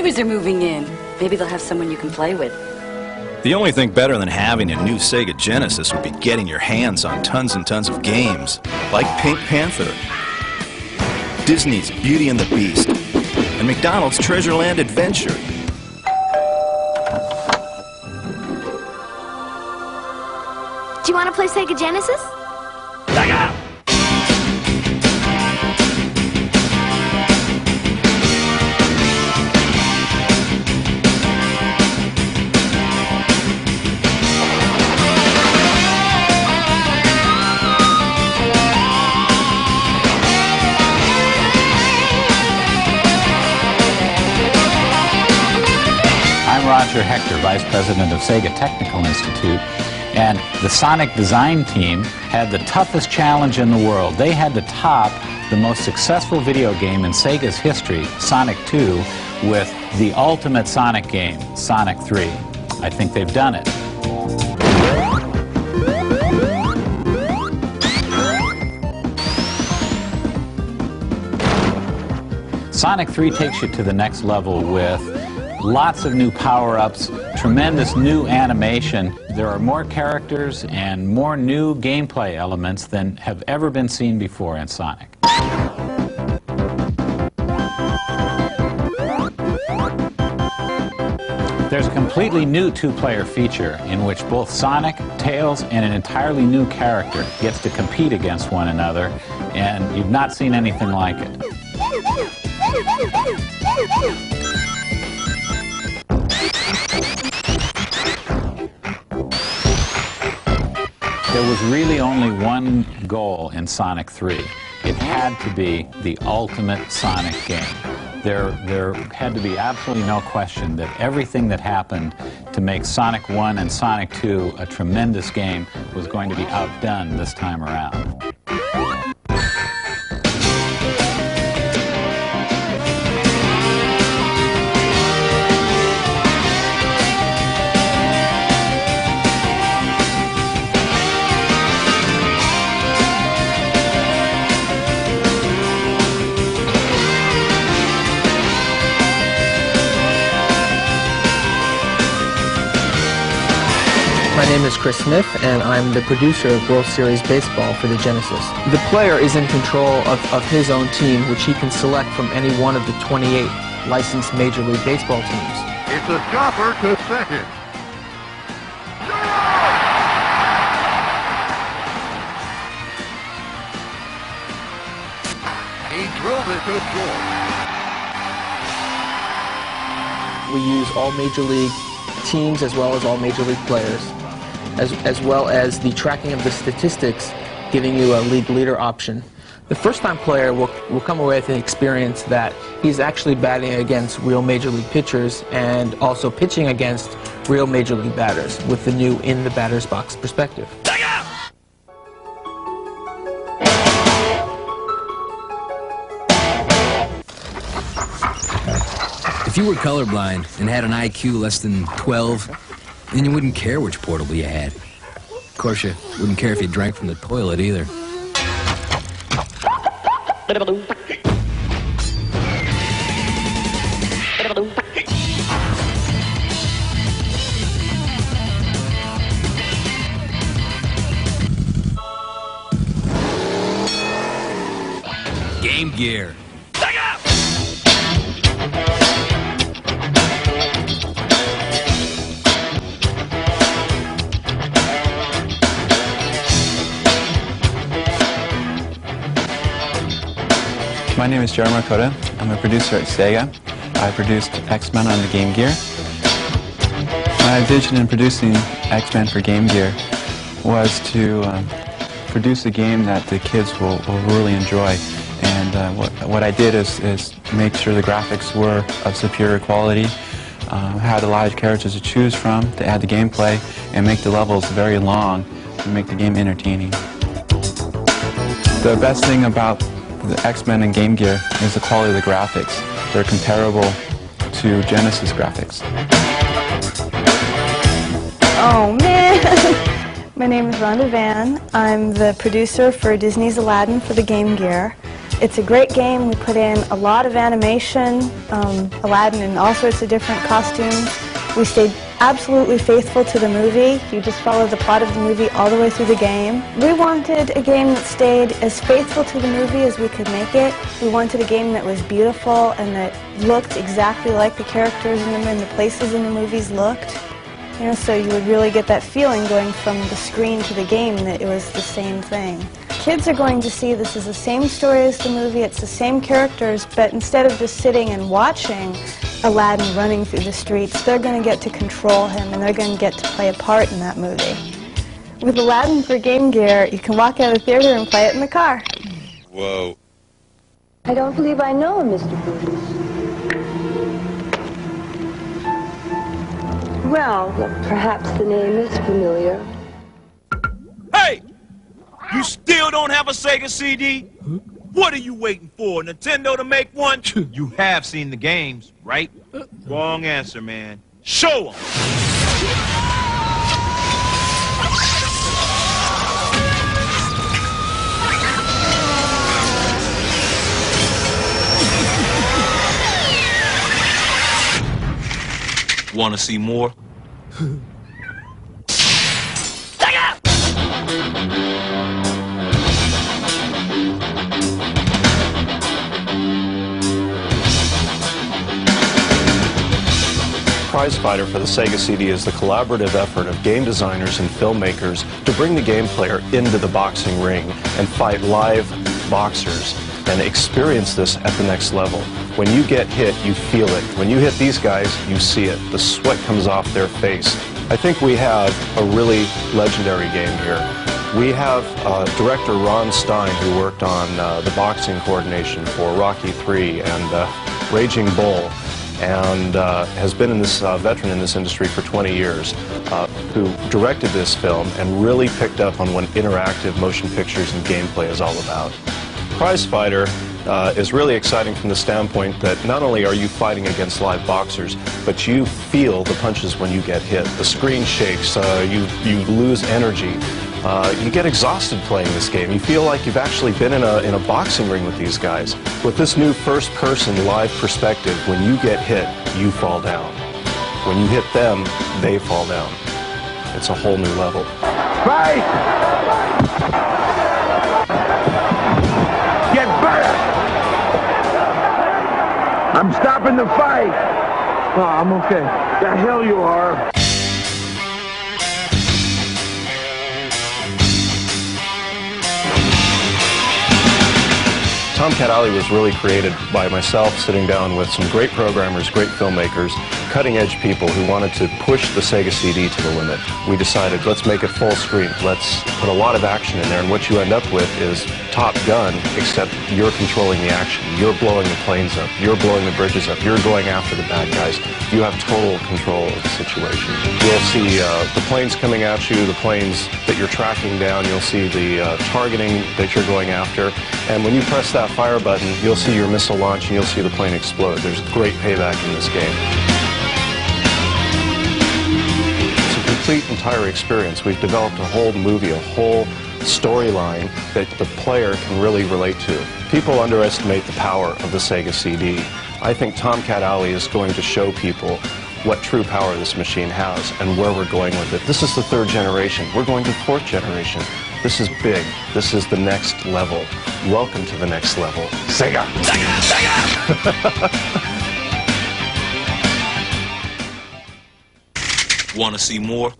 neighbors are moving in. Maybe they'll have someone you can play with. The only thing better than having a new Sega Genesis would be getting your hands on tons and tons of games, like Pink Panther, Disney's Beauty and the Beast, and McDonald's Treasureland Adventure. Do you want to play Sega Genesis? Sega! Roger Hector, Vice President of Sega Technical Institute, and the Sonic design team had the toughest challenge in the world. They had to top the most successful video game in Sega's history, Sonic 2, with the ultimate Sonic game, Sonic 3. I think they've done it. Sonic 3 takes you to the next level with lots of new power-ups, tremendous new animation. There are more characters and more new gameplay elements than have ever been seen before in Sonic. There's a completely new two-player feature in which both Sonic, Tails, and an entirely new character gets to compete against one another, and you've not seen anything like it. There was really only one goal in Sonic 3. It had to be the ultimate Sonic game. There had to be absolutely no question that everything that happened to make Sonic 1 and Sonic 2 a tremendous game was going to be outdone this time around. My name is Chris Smith, and I'm the producer of World Series Baseball for the Genesis. The player is in control of his own team, which he can select from any one of the 28 licensed Major League Baseball teams. It's a chopper to second. He drove it to short. We use all Major League teams as well as all Major League players, as well as the tracking of the statistics, giving you a league leader option. The first-time player will come away with an experience that he's actually batting against real Major League pitchers and also pitching against real Major League batters with the new in the batter's box perspective. If you were colorblind and had an IQ less than 12, then you wouldn't care which portable you had. Of course, you wouldn't care if you drank from the toilet either. Game Gear. My name is Jeremy Makota. I'm a producer at Sega. I produced X-Men on the Game Gear. My vision in producing X-Men for Game Gear was to produce a game that the kids will really enjoy. And what I did is make sure the graphics were of superior quality, had a lot of characters to choose from to add the gameplay, and make the levels very long to make the game entertaining. The best thing about the X-Men and Game Gear is the quality of the graphics. They're comparable to Genesis graphics. Oh man! My name is Rhonda Van. I'm the producer for Disney's Aladdin for the Game Gear. It's a great game. We put in a lot of animation, Aladdin in all sorts of different costumes. We stayed absolutely faithful to the movie. You just follow the plot of the movie all the way through the game. We wanted a game that stayed as faithful to the movie as we could make it. We wanted a game that was beautiful and that looked exactly like the characters in them and the places in the movies looked. You know, so you would really get that feeling going from the screen to the game that it was the same thing. Kids are going to see this is the same story as the movie, it's the same characters, but instead of just sitting and watching Aladdin running through the streets, they're going to get to control him and they're going to get to play a part in that movie. With Aladdin for Game Gear, you can walk out of the theater and play it in the car. Whoa. I don't believe I know him, Mr. Brutus. Well, perhaps the name is familiar. Hey! You still don't have a Sega CD? What are you waiting for? Nintendo to make one? You have seen the games, right? Wrong answer, man. Show 'em! Want to see more? Prize Fighter for the Sega CD is the collaborative effort of game designers and filmmakers to bring the game player into the boxing ring and fight live boxers and experience this at the next level. When you get hit, you feel it. When you hit these guys, you see it. The sweat comes off their face. I think we have a really legendary game here. We have director Ron Stein, who worked on the boxing coordination for Rocky III and Raging Bull, and has been in this veteran in this industry for 20 years, who directed this film and really picked up on what interactive motion pictures and gameplay is all about. Prize Fighter is really exciting from the standpoint that not only are you fighting against live boxers, but you feel the punches when you get hit. The screen shakes, you lose energy. You get exhausted playing this game. You feel like you've actually been in a boxing ring with these guys. With this new first-person live perspective, when you get hit, you fall down. When you hit them, they fall down. It's a whole new level. Fight! Get better! I'm stopping the fight! Oh, I'm okay. The hell you are! Tomcat Alley was really created by myself sitting down with some great programmers, great filmmakers, cutting-edge people who wanted to push the Sega CD to the limit. We decided, let's make it full screen. Let's put a lot of action in there, and what you end up with is Top Gun, except you're controlling the action. You're blowing the planes up. You're blowing the bridges up. You're going after the bad guys. You have total control of the situation. You'll see the planes coming at you, the planes that you're tracking down. You'll see the targeting that you're going after. And when you press that fire button, you'll see your missile launch and you'll see the plane explode. There's great payback in this game. It's a complete, entire experience. We've developed a whole movie, a whole storyline that the player can really relate to. People underestimate the power of the Sega CD. I think Tomcat Alley is going to show people what true power this machine has and where we're going with it. This is the third generation. We're going to the fourth generation. This is big. This is the next level. Welcome to the next level. Sega! Sega! Sega! Want to see more?